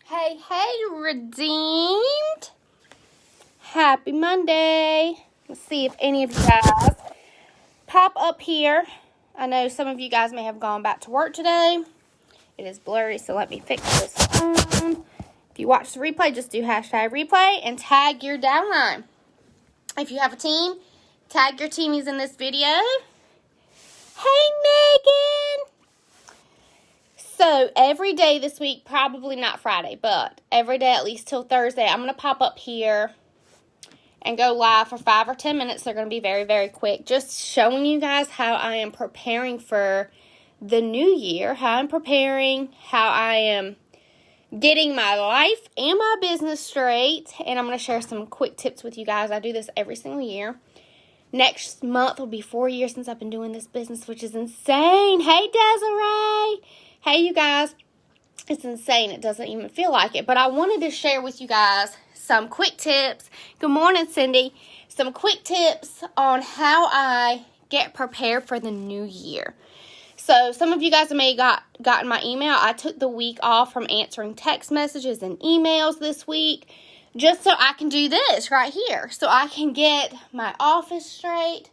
Hey, Redeemed. Happy Monday. Let's see if any of you guys pop up here. I know some of you guys may have gone back to work today. It is blurry, so let me fix this phone. If you watch the replay, just do hashtag replay and tag your downline. If you have a team, tag your teamies in this video. Hey, Megan. So, every day this week, probably not Friday, but every day at least till Thursday, I'm going to pop up here and go live for 5 or 10 minutes. They're going to be very, very quick. Just showing you guys how I am preparing for the new year, how I'm preparing, how I am getting my life and my business straight. And I'm going to share some quick tips with you guys. I do this every single year. Next month will be 4 years since I've been doing this business, which is insane. Hey, Desiree. Hey, you guys, it's insane. It doesn't even feel like it. But I wanted to share with you guys some quick tips. Good morning, Cindy. Some quick tips on how I get prepared for the new year. So some of you guys may have gotten my email. I took the week off from answering text messages and emails this week just so I can do this right here. So I can get my office straight,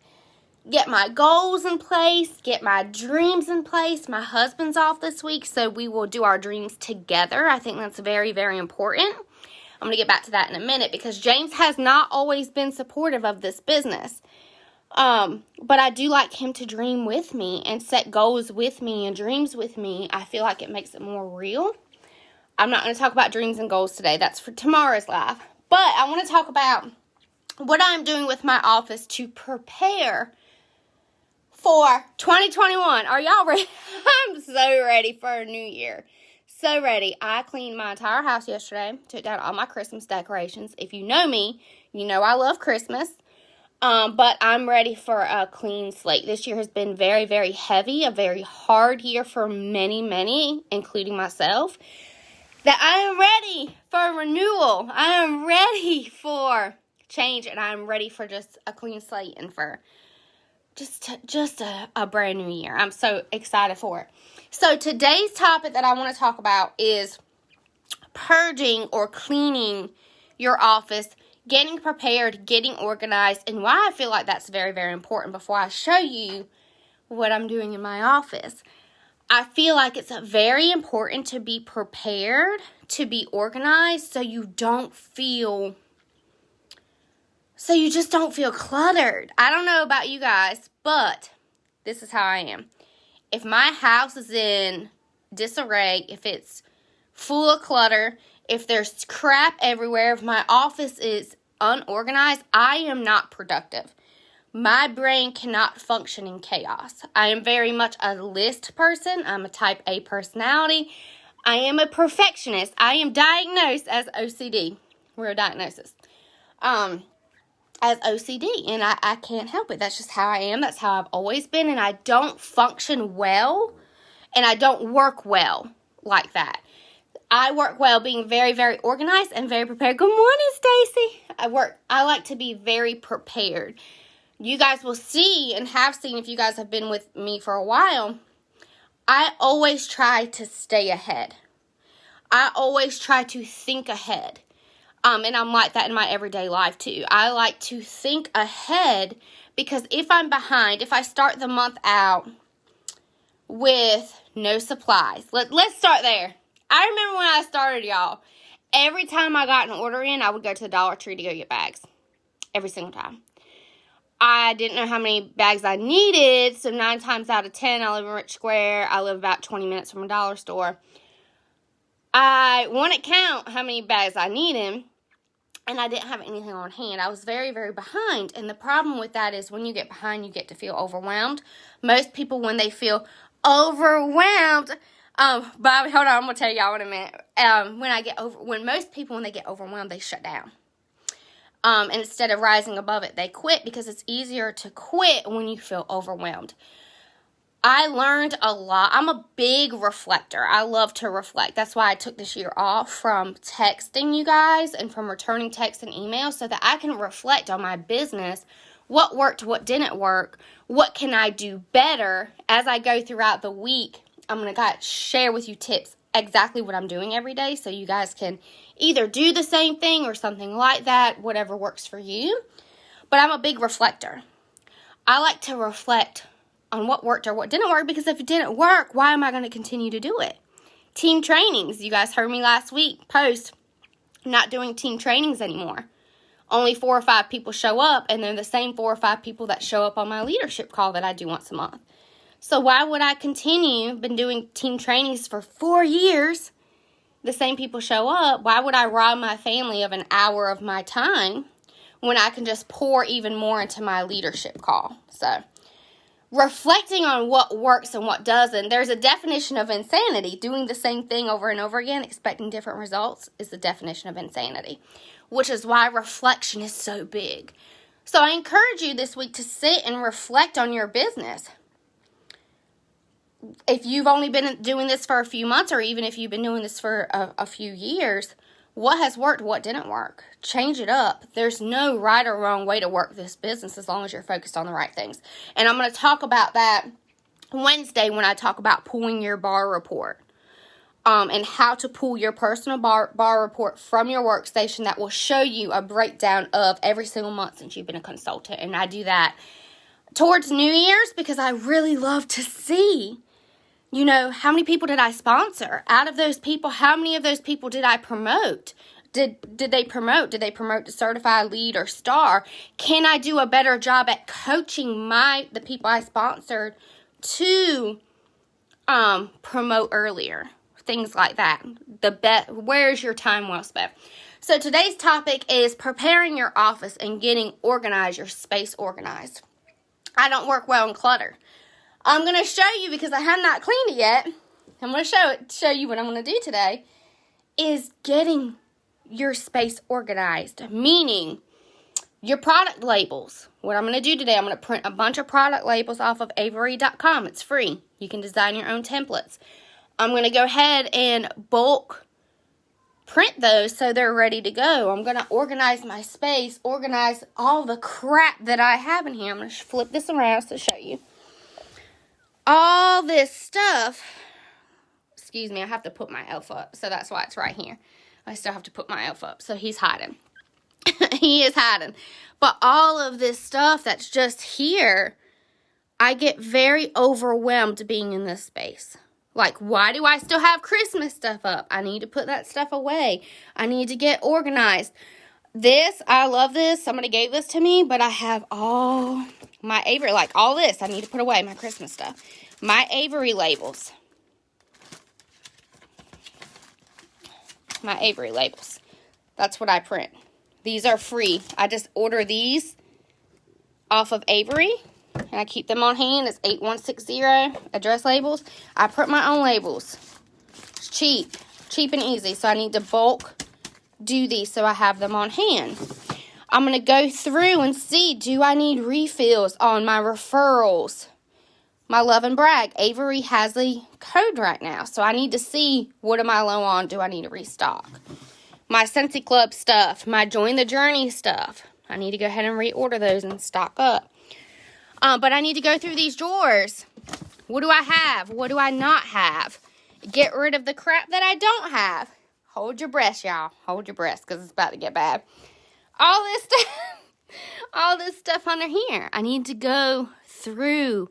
get my goals in place, get my dreams in place. My husband's off this week, so we will do our dreams together. I think that's very, very important. I'm going to get back to that in a minute because James has not always been supportive of this business. But I do like him to dream with me and set goals with me and dreams with me. I feel like it makes it more real. I'm not going to talk about dreams and goals today. That's for tomorrow's live. But I want to talk about what I'm doing with my office to prepare for 2021. Are y'all ready? I'm so ready for a new year. So ready. I cleaned my entire house yesterday. Took down all my Christmas decorations. If you know me, you know I love Christmas. But I'm ready for a clean slate. This year has been very, very heavy. A very hard year for many, including myself. That I am ready for renewal. I am ready for change. And I am ready for just a clean slate and for just a brand new year. I'm so excited for it. So today's topic that I want to talk about is purging or cleaning your office, getting prepared, getting organized, and why I feel like that's very, very important before I show you what I'm doing in my office. I feel like it's very important to be prepared, to be organized, so you just don't feel cluttered. I don't know about you guys, but this is how I am. If my house is in disarray, if it's full of clutter, if there's crap everywhere, if my office is unorganized, I am not productive. My brain cannot function in chaos. I am very much a list person. I'm a type A personality. I am a perfectionist. I am diagnosed as OCD. We're a diagnosis. As OCD, and I can't help it. That's just how I am. That's how I've always been, and I don't function well, and I don't work well like that. I work well being very, very organized and very prepared. Good morning, Stacy. I like to be very prepared. You guys will see and have seen, if you guys have been with me for a while, I always try to stay ahead. I always try to think ahead. And I'm like that in my everyday life too. I like to think ahead because if I'm behind, if I start the month out with no supplies, let's start there. I remember when I started, y'all, every time I got an order in, I would go to the Dollar Tree to go get bags. Every single time. I didn't know how many bags I needed, so 9 times out of 10, I live in Rich Square. I live about 20 minutes from a dollar store. I wouldn't count how many bags I needed, and I didn't have anything on hand. I was very, very behind. And the problem with that is when you get behind, you get to feel overwhelmed. Most people, when they feel overwhelmed, but hold on, I'm going to tell y'all in a minute. When most people, when they get overwhelmed, they shut down. And instead of rising above it, they quit because it's easier to quit when you feel overwhelmed. I learned a lot. I'm a big reflector. I love to reflect. That's why I took this year off from texting you guys and from returning texts and emails so that I can reflect on my business, what worked, what didn't work, what can I do better as I go throughout the week. I'm going to share with you tips exactly what I'm doing every day, so you guys can either do the same thing or something like that, whatever works for you. But I'm a big reflector. I like to reflect on what worked or what didn't work, because if it didn't work, why am I going to continue to do it? Team trainings. You guys heard me last week post, not doing team trainings anymore. Only 4 or 5 people show up, and they're the same 4 or 5 people that show up on my leadership call that I do once a month. So why would I continue? Been doing team trainings for 4 years. The same people show up. Why would I rob my family of an hour of my time when I can just pour even more into my leadership call? So reflecting on what works and what doesn't. There's a definition of insanity. Doing the same thing over and over again, expecting different results, is the definition of insanity, which is why reflection is so big. So I encourage you this week to sit and reflect on your business. If you've only been doing this for a few months, or even if you've been doing this for a few years, what has worked, what didn't work? Change it up. There's no right or wrong way to work this business as long as you're focused on the right things. And I'm going to talk about that Wednesday when I talk about pulling your bar report. And how to pull your personal bar report from your workstation that will show you a breakdown of every single month since you've been a consultant. And I do that towards New Year's because I really love to see, how many people did I sponsor? Out of those people, how many of those people did I promote? Did they promote? Did they promote to certified lead or star? Can I do a better job at coaching the people I sponsored to promote earlier? Things like that. Where's your time well spent? So today's topic is preparing your office and getting organized, your space organized. I don't work well in clutter. I'm going to show you, because I have not cleaned it yet. I'm going to show you what I'm going to do today is getting your space organized, meaning your product labels. What I'm going to do today, I'm going to print a bunch of product labels off of Avery.com. It's free. You can design your own templates. I'm going to go ahead and bulk print those so they're ready to go. I'm going to organize my space, organize all the crap that I have in here. I'm going to flip this around to show you. All this stuff, excuse me, I have to put my elf up, so that's why it's right here. I still have to put my elf up, so he's hiding. He is hiding. But all of this stuff that's just here, I get very overwhelmed being in this space. Like, why do I still have Christmas stuff up? I need to put that stuff away. I need to get organized. I love this. Somebody gave this to me, but I have all my Avery, like all this. I need to put away my Christmas stuff. My Avery labels. My Avery labels. That's what I print. These are free. I just order these off of Avery. And I keep them on hand. It's 8160 address labels. I print my own labels. It's cheap and easy. So I need to bulk do these so I have them on hand. I'm going to go through and see, do I need refills on my referrals? My Love and Brag. Avery has a code right now. So I need to see, what am I low on? Do I need to restock? My Scentsy Club stuff. My Join the Journey stuff. I need to go ahead and reorder those and stock up. But I need to go through these drawers. What do I have? What do I not have? Get rid of the crap that I don't have. Hold your breath, y'all. Hold your breath, because it's about to get bad. All this stuff under here. I need to go through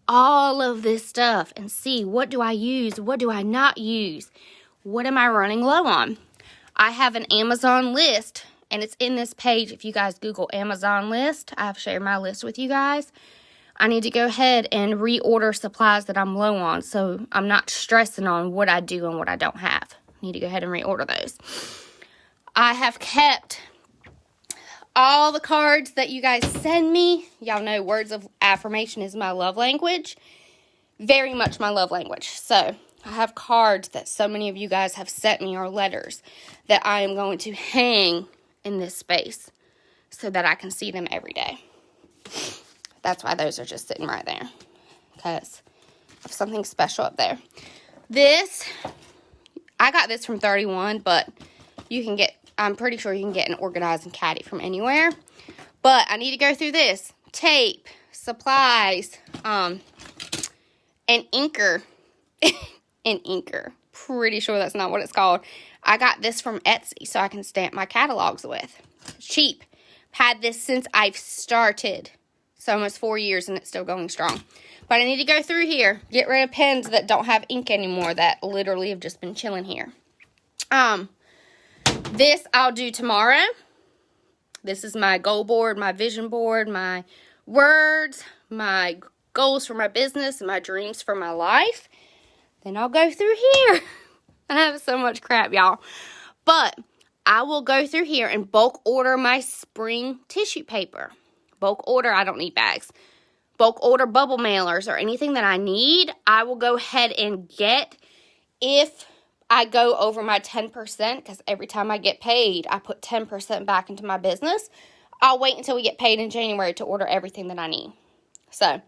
all of this stuff and see, what do I use? What do I not use? What am I running low on? I have an Amazon list, and it's in this page. If you guys Google Amazon list, I've shared my list with you guys. I need to go ahead and reorder supplies that I'm low on, so I'm not stressing on what I do and what I don't have. I need to go ahead and reorder those. I have kept all the cards that you guys send me. Y'all know words of affirmation is my love language. Very much my love language. So I have cards that so many of you guys have sent me, or letters, that I am going to hang in this space so that I can see them every day. That's why those are just sitting right there, because of something special up there. I got this from 31, but I'm pretty sure you can get an organizing caddy from anywhere. But I need to go through this. Tape, supplies, an inker. An inker. pretty sure that's not what it's called. I got this from Etsy so I can stamp my catalogs with. Cheap. Had this since I've started. So almost 4 years and it's still going strong. But I need to go through here, get rid of pens that don't have ink anymore that literally have just been chilling here. This I'll do tomorrow. This is my goal board, my vision board, my words, my goals for my business, and my dreams for my life. Then I'll go through here. I have so much crap, y'all. But I will go through here and bulk order my spring tissue paper. Bulk order, I don't need bags. Bulk order bubble mailers or anything that I need, I will go ahead and get if I go over my 10%, because every time I get paid, I put 10% back into my business. I'll wait until we get paid in January to order everything that I need. So,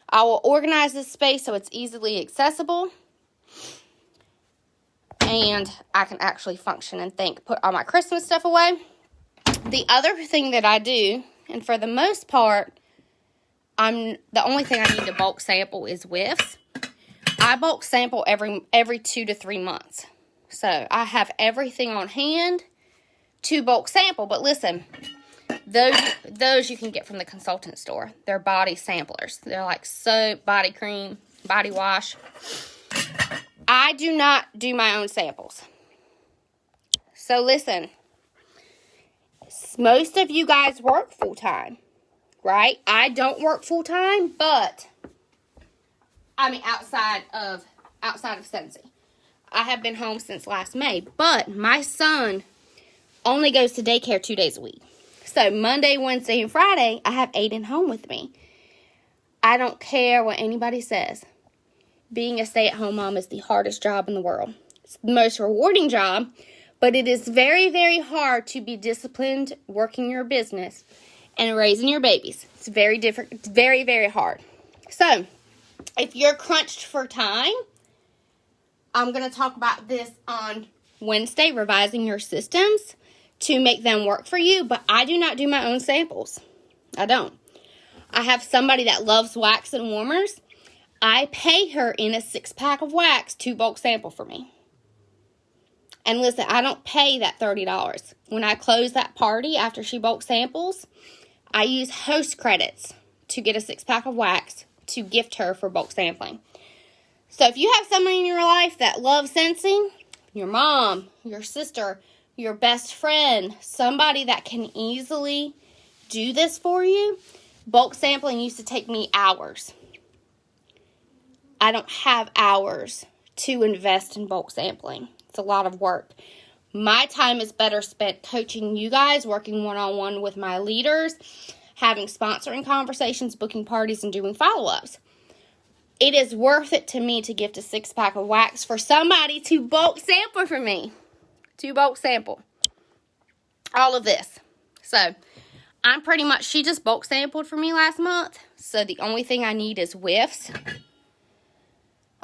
I will organize this space so it's easily accessible. And I can actually function and think, put all my Christmas stuff away. The other thing that I do, and for the most part, the only thing I need to bulk sample is whiffs. I bulk sample every 2 to 3 months. So, I have everything on hand to bulk sample. But listen, those you can get from the consultant store. They're body samplers. They're like soap, body cream, body wash. I do not do my own samples. So, listen. Most of you guys work full-time, right? I don't work full-time, but outside of Scentsy. I have been home since last May, but my son only goes to daycare 2 days a week. So Monday, Wednesday, and Friday, I have Aiden home with me. I don't care what anybody says. Being a stay-at-home mom is the hardest job in the world. It's the most rewarding job, but it is very, very hard to be disciplined working your business and raising your babies. It's very different. It's very, very hard. So, if you're crunched for time, I'm going to talk about this on Wednesday, revising your systems to make them work for you, but I do not do my own samples. I don't. I have somebody that loves wax and warmers. I pay her in a 6-pack of wax to bulk sample for me. And listen, I don't pay that $30. When I close that party after she bulk samples, I use host credits to get a 6-pack of wax to gift her for bulk sampling. So if you have somebody in your life that loves Scentsy, your mom, your sister, your best friend, somebody that can easily do this for you, bulk sampling used to take me hours. I don't have hours to invest in bulk sampling. It's a lot of work. My time is better spent coaching you guys, working one-on-one with my leaders, having sponsoring conversations, booking parties, and doing follow-ups. It is worth it to me to gift a 6-pack of wax for somebody to bulk sample for me. To bulk sample. All of this. So, I'm pretty much, she just bulk sampled for me last month. So, the only thing I need is whiffs.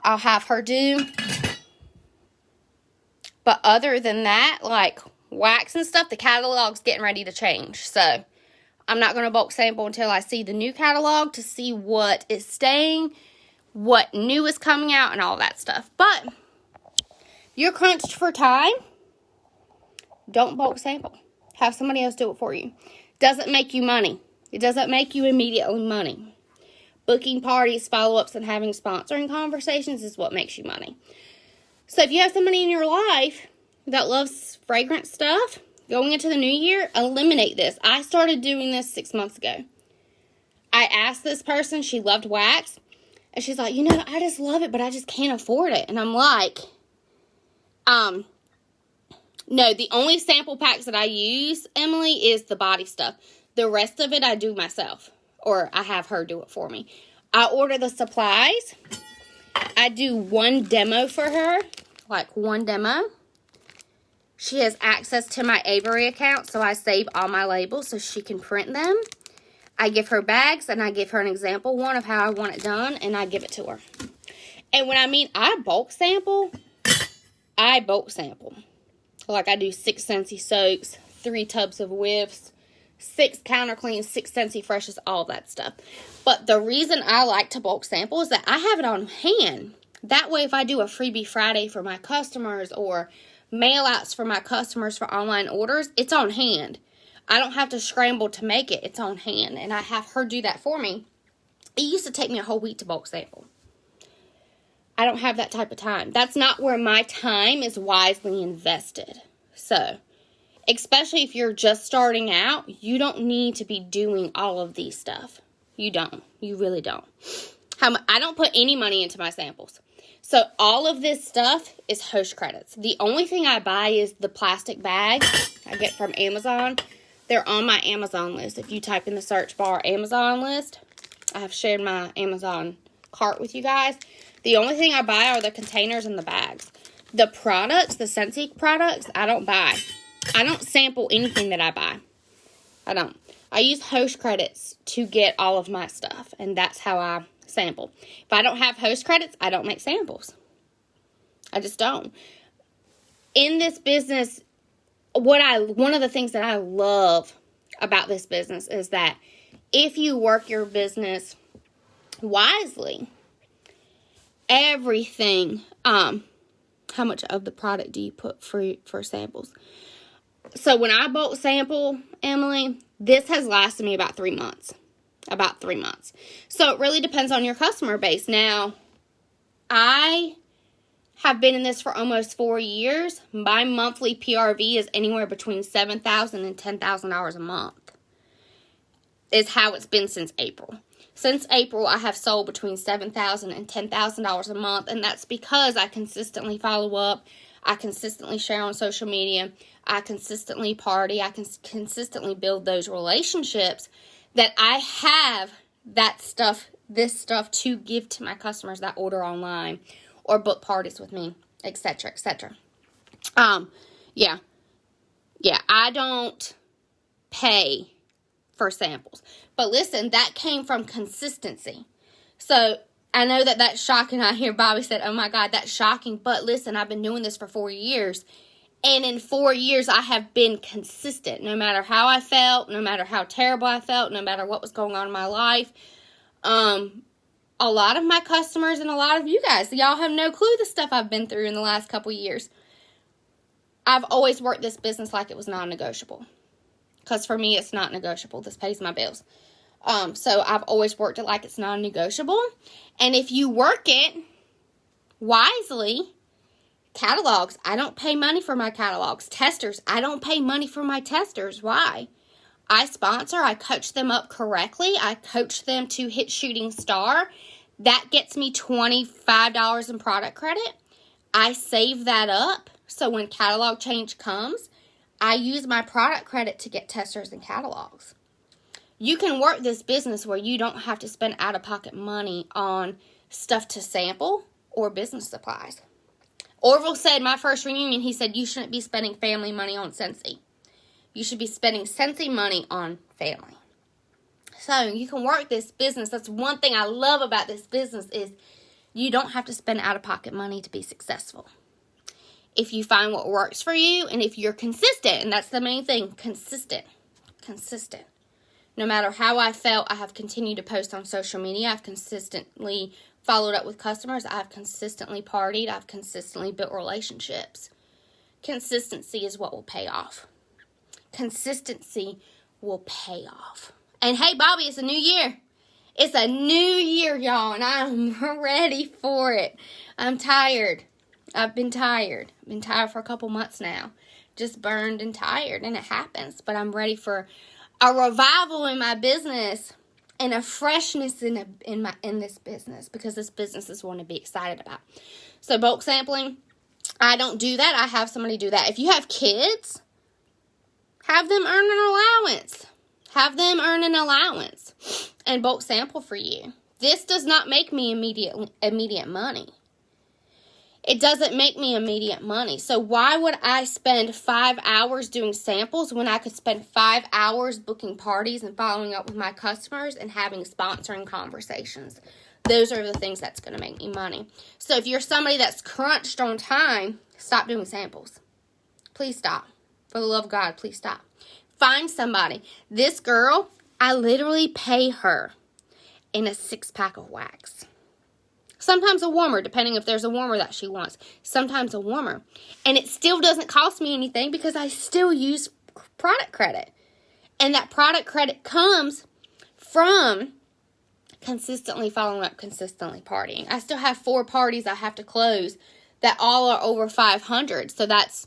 I'll have her do. But other than that, like wax and stuff, the catalog's getting ready to change. So, I'm not going to bulk sample until I see the new catalog to see what is staying, what new is coming out, and all that stuff. But, if you're crunched for time, don't bulk sample. Have somebody else do it for you. Doesn't make you money. It doesn't make you immediately money. Booking parties, follow-ups, and having sponsoring conversations is what makes you money. So if you have somebody in your life that loves fragrant stuff, going into the new year, eliminate this. I started doing this 6 months ago. I asked this person, she loved wax, and she's like, I just love it, but I just can't afford it. And I'm like, no, the only sample packs that I use, Emily, is the body stuff. The rest of it I do myself, or I have her do it for me. I order the supplies. I do one demo for her, like one demo. She has access to my Avery account, so I save all my labels so she can print them. I give her bags, and I give her an example one of how I want it done, and I give it to her. And when I bulk sample, I bulk sample. Like I do 6 Scentsy soaks, 3 tubs of whiffs, 6 counter cleans, 6 Scentsy freshes, all that stuff. But the reason I like to bulk sample is that I have it on hand. That way, if I do a freebie Friday for my customers or mail outs for my customers for online orders, it's on hand. I don't have to scramble to make it. It's on hand. And I have her do that for me. It used to take me a whole week to bulk sample. I don't have that type of time. That's not where my time is wisely invested. So, especially if you're just starting out, you don't need to be doing all of these stuff. You don't. You really don't. I don't put any money into my samples. So all of this stuff is host credits. The only thing I buy is the plastic bag I get from Amazon. They're on my Amazon list. If you type in the search bar Amazon list, I have shared my Amazon cart with you guys. The only thing I buy are the containers and the bags. The products, the Scentsy products, I don't buy. I don't sample anything that I buy. I don't. I use host credits to get all of my stuff, and that's how I sample. If I don't have host credits, I don't make samples. I just don't. In this business, one of the things that I love about this business is that if you work your business wisely, everything, how much of the product do you put for samples? So when I bulk sample, Emily, this has lasted me about 3 months. About 3 months. So it really depends on your customer base. Now, I have been in this for almost 4 years. My monthly PRV is anywhere between $7,000 and $10,000 a month. Is how it's been since April. Since April, I have sold between $7,000 and $10,000 a month, and that's because I consistently follow up. I consistently share on social media. I consistently party. I can consistently build those relationships that I have this stuff to give to my customers that order online or book parties with me, etc., etc. Yeah, I don't pay for samples. But listen, that came from consistency. So I know that that's shocking. I hear Bobby said, oh my God, that's shocking. But listen, I've been doing this for 4 years. And in 4 years, I have been consistent. No matter how I felt, no matter how terrible I felt, no matter what was going on in my life. A lot of my customers and a lot of you guys, y'all have no clue the stuff I've been through in the last couple years. I've always worked this business like it was non-negotiable. Because for me, it's not negotiable. This pays my bills. So I've always worked it like it's non-negotiable. And if you work it wisely, catalogs, I don't pay money for my catalogs. Testers, I don't pay money for my testers. Why? I sponsor. I coach them up correctly. I coach them to hit shooting star. That gets me $25 in product credit. I save that up. So when catalog change comes, I use my product credit to get testers and catalogs. You can work this business where you don't have to spend out-of-pocket money on stuff to sample or business supplies. Orville said, my first reunion, he said, you shouldn't be spending family money on Scentsy. You should be spending Scentsy money on family. So you can work this business. That's one thing I love about this business is you don't have to spend out-of-pocket money to be successful. If you find what works for you and if you're consistent, and that's the main thing, consistent. No matter how I felt, I have continued to post on social media. I've consistently followed up with customers. I've consistently partied. I've consistently built relationships. Consistency is what will pay off. Consistency will pay off. And hey, Bobby, it's a new year. It's a new year, y'all, and I'm ready for it. I'm tired. I've been tired. I've been tired for a couple months now. Just burned and tired, and it happens. But I'm ready for a revival in my business and a freshness in this business because this business is one to be excited about. So bulk sampling, I don't do that. I have somebody do that. If you have kids, have them earn an allowance. Have them earn an allowance and bulk sample for you. This does not make me immediate money. It doesn't make me immediate money. So why would I spend 5 hours doing samples when I could spend 5 hours booking parties and following up with my customers and having sponsoring conversations? Those are the things that's going to make me money. So if you're somebody that's crunched on time, stop doing samples. Please stop. For the love of God, please stop. Find somebody. This girl, I literally pay her in a 6-pack of wax. Sometimes a warmer, depending if there's a warmer that she wants. Sometimes a warmer. And it still doesn't cost me anything because I still use product credit. And that product credit comes from consistently following up, consistently partying. I still have 4 parties I have to close that all are over $500. So that's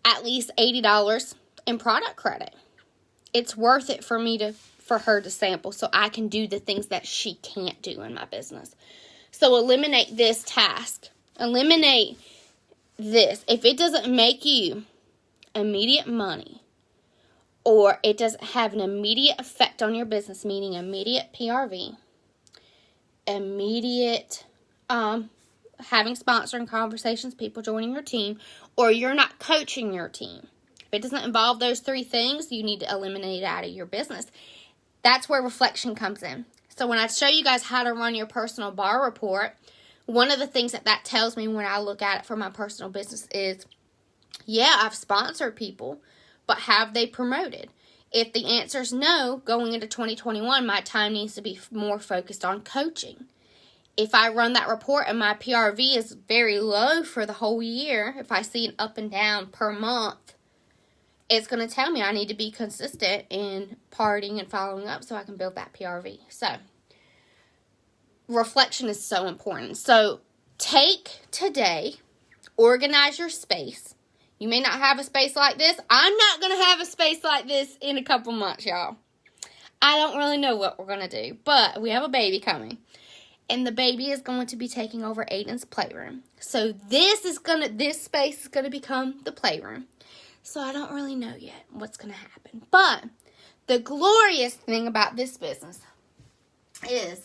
at least $80 in product credit. It's worth it for her to sample so I can do the things that she can't do in my business. So eliminate this task. Eliminate this. If it doesn't make you immediate money, or it doesn't have an immediate effect on your business, meaning immediate PRV, immediate having sponsoring conversations, people joining your team, or you're not coaching your team. If it doesn't involve those 3 things, you need to eliminate it out of your business. That's where reflection comes in. So when I show you guys how to run your personal bar report, one of the things that tells me when I look at it for my personal business is, yeah, I've sponsored people, but have they promoted? If the answer is no, going into 2021, my time needs to be more focused on coaching. If I run that report and my PRV is very low for the whole year, if I see an up and down per month, it's going to tell me I need to be consistent in partying and following up so I can build that PRV. So, reflection is so important. So, take today, organize your space. You may not have a space like this. I'm not going to have a space like this in a couple months, y'all. I don't really know what we're going to do, but we have a baby coming. And the baby is going to be taking over Aiden's playroom. So, this space is going to become the playroom. So I don't really know yet what's going to happen. But the glorious thing about this business is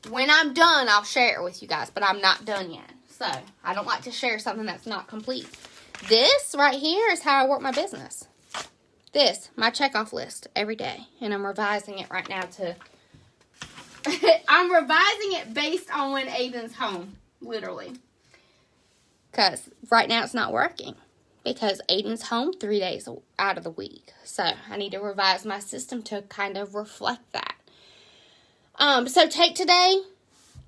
when I'm done, I'll share it with you guys. But I'm not done yet. So I don't like to share something that's not complete. This right here is how I work my business. This, my checkoff list every day. And I'm revising it right now to... I'm revising it based on when Aiden's home. Literally. Because right now it's not working. Because Aiden's home 3 days out of the week. So, I need to revise my system to kind of reflect that. So, take today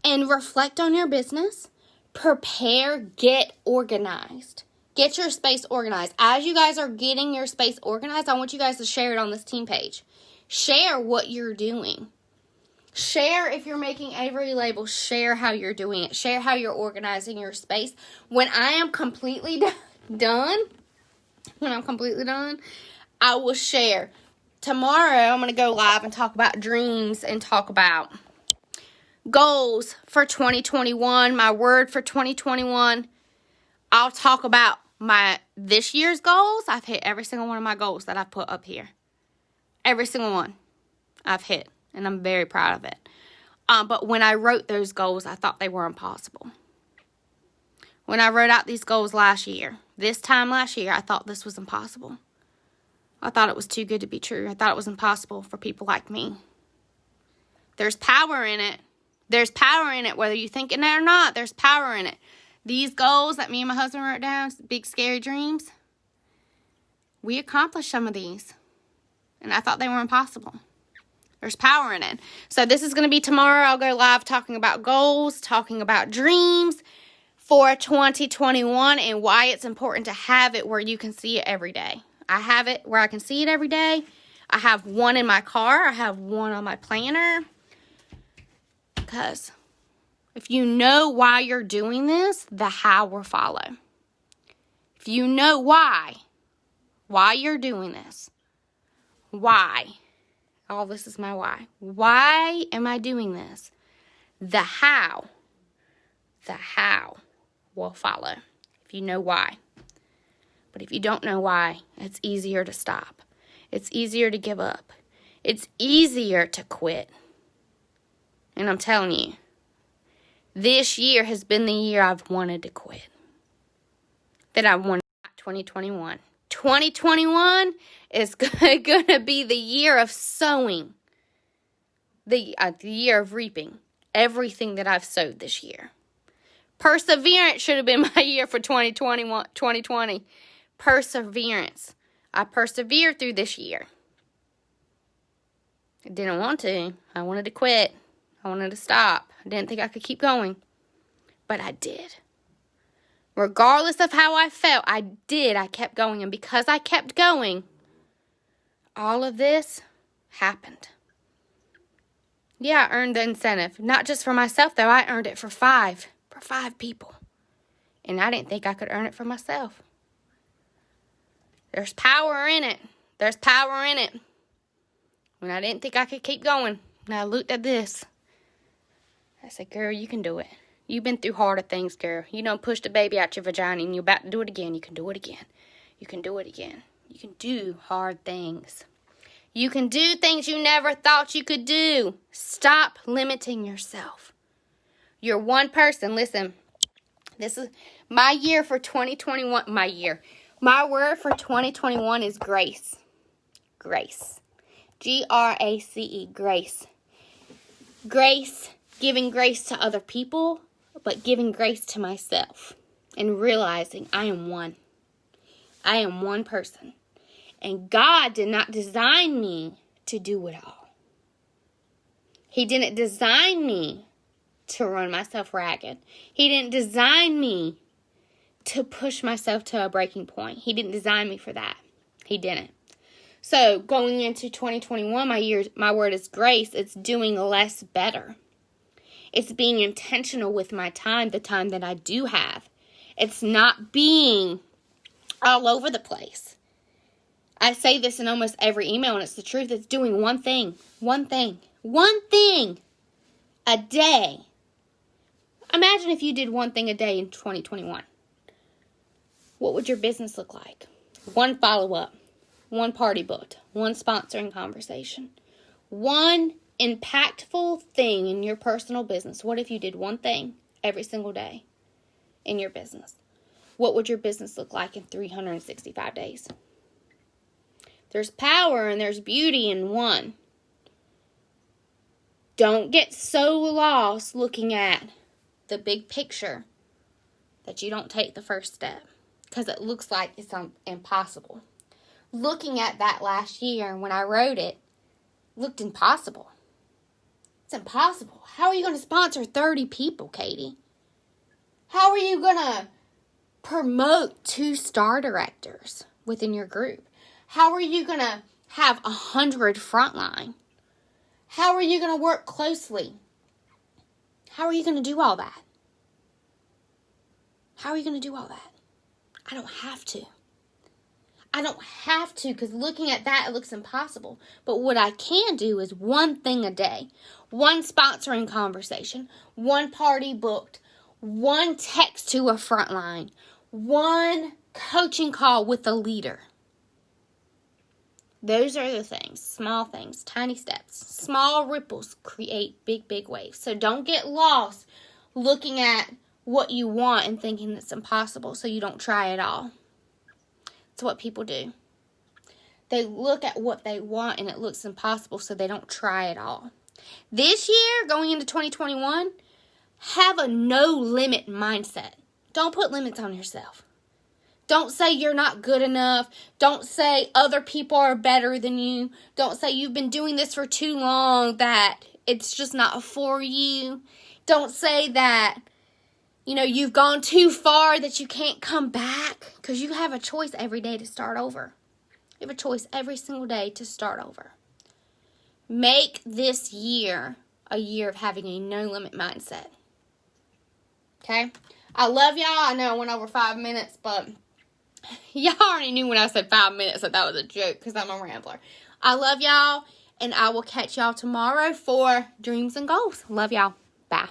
and reflect on your business. Prepare, get organized. Get your space organized. As you guys are getting your space organized, I want you guys to share it on this team page. Share what you're doing. Share if you're making Avery labels. Share how you're doing it. Share how you're organizing your space. When I am completely done, I will share. Tomorrow, I'm going to go live and talk about dreams and talk about goals for 2021, my word for 2021. I'll talk about this year's goals. I've hit every single one of my goals that I've put up here. Every single one I've hit, and I'm very proud of it. But when I wrote those goals, I thought they were impossible. When I wrote out these goals this time last year, I thought this was impossible. I thought it was too good to be true. I thought it was impossible for people like me. There's power in it. There's power in it, whether you think it or not. There's power in it. These goals that me and my husband wrote down, big scary dreams, we accomplished some of these. And I thought they were impossible. There's power in it. So this is going to be tomorrow. I'll go live talking about goals, talking about dreams for 2021 and why it's important to have it where you can see it every day. I have it where I can see it every day. I have one in my car. I have one on my planner. Because if you know why you're doing this, the how will follow. If you know why you're doing this, why, all this is my why. Why am I doing this? The how will follow if you know why. But if you don't know why, it's easier to stop. It's easier to give up. It's easier to quit. And I'm telling you, this year has been the year I've wanted to quit. That I wanted 2021. 2021 is going to be the year of sowing. The year of reaping everything that I've sowed this year. Perseverance should have been my year for 2020. Perseverance. I persevered through this year. I didn't want to. I wanted to quit. I wanted to stop. I didn't think I could keep going. But I did. Regardless of how I felt, I did. I kept going. And because I kept going, all of this happened. Yeah, I earned the incentive. Not just for myself, though. I earned it for five people. And I didn't think I could earn it for myself. There's power in it. There's power in it. When I didn't think I could keep going, and I looked at this, I said, girl, you can do it. You've been through harder things, girl. You done pushed a baby out your vagina and you're about to do it again. You can do it again. You can do it again. You can do hard things. You can do things you never thought you could do. Stop limiting yourself. You're one person. Listen, this is my year for 2021. My word for 2021 is grace. Grace. Grace. Grace. Grace, giving grace to other people, but giving grace to myself. And realizing I am one. I am one person. And God did not design me to do it all. He didn't design me to run myself ragged. He didn't design me to push myself to a breaking point. He didn't design me for that. He didn't. So going into 2021, my word is grace. It's doing less better. It's being intentional with my time, the time that I do have. It's not being all over the place. I say this in almost every email, and it's the truth. It's doing one thing a day. Imagine if you did one thing a day in 2021. What would your business look like? One follow-up, one party booked, one sponsoring conversation, one impactful thing in your personal business. What if you did one thing every single day in your business? What would your business look like in 365 days? There's power and there's beauty in one. Don't get so lost looking at the big picture that you don't take the first step because it looks like it's impossible. Looking at that last year when I wrote it, looked impossible. It's impossible. How are you going to sponsor 30 people, Katie? How are you going to promote 2 star directors within your group? How are you going to have 100 frontline? How are you going to work closely? How are you going to do all that? How are you going to do all that? I don't have to. I don't have to because looking at that, it looks impossible. But what I can do is one thing a day. One sponsoring conversation. One party booked. One text to a frontline. One coaching call with a leader. Those are the things. Small things. Tiny steps. Small ripples create big, big waves. So don't get lost looking at what you want and thinking it's impossible so you don't try it all. It's what people do. They look at what they want and it looks impossible so they don't try it all. This year, going into 2021, have a no-limit mindset. Don't put limits on yourself. Don't say you're not good enough. Don't say other people are better than you. Don't say you've been doing this for too long that it's just not for you. Don't say that, you've gone too far that you can't come back. Because you have a choice every day to start over. You have a choice every single day to start over. Make this year a year of having a no-limit mindset. Okay? I love y'all. I know I went over 5 minutes, but y'all already knew when I said 5 minutes that was a joke because I'm a rambler. I love y'all, and I will catch y'all tomorrow for Dreams and Goals. Love y'all. Bye.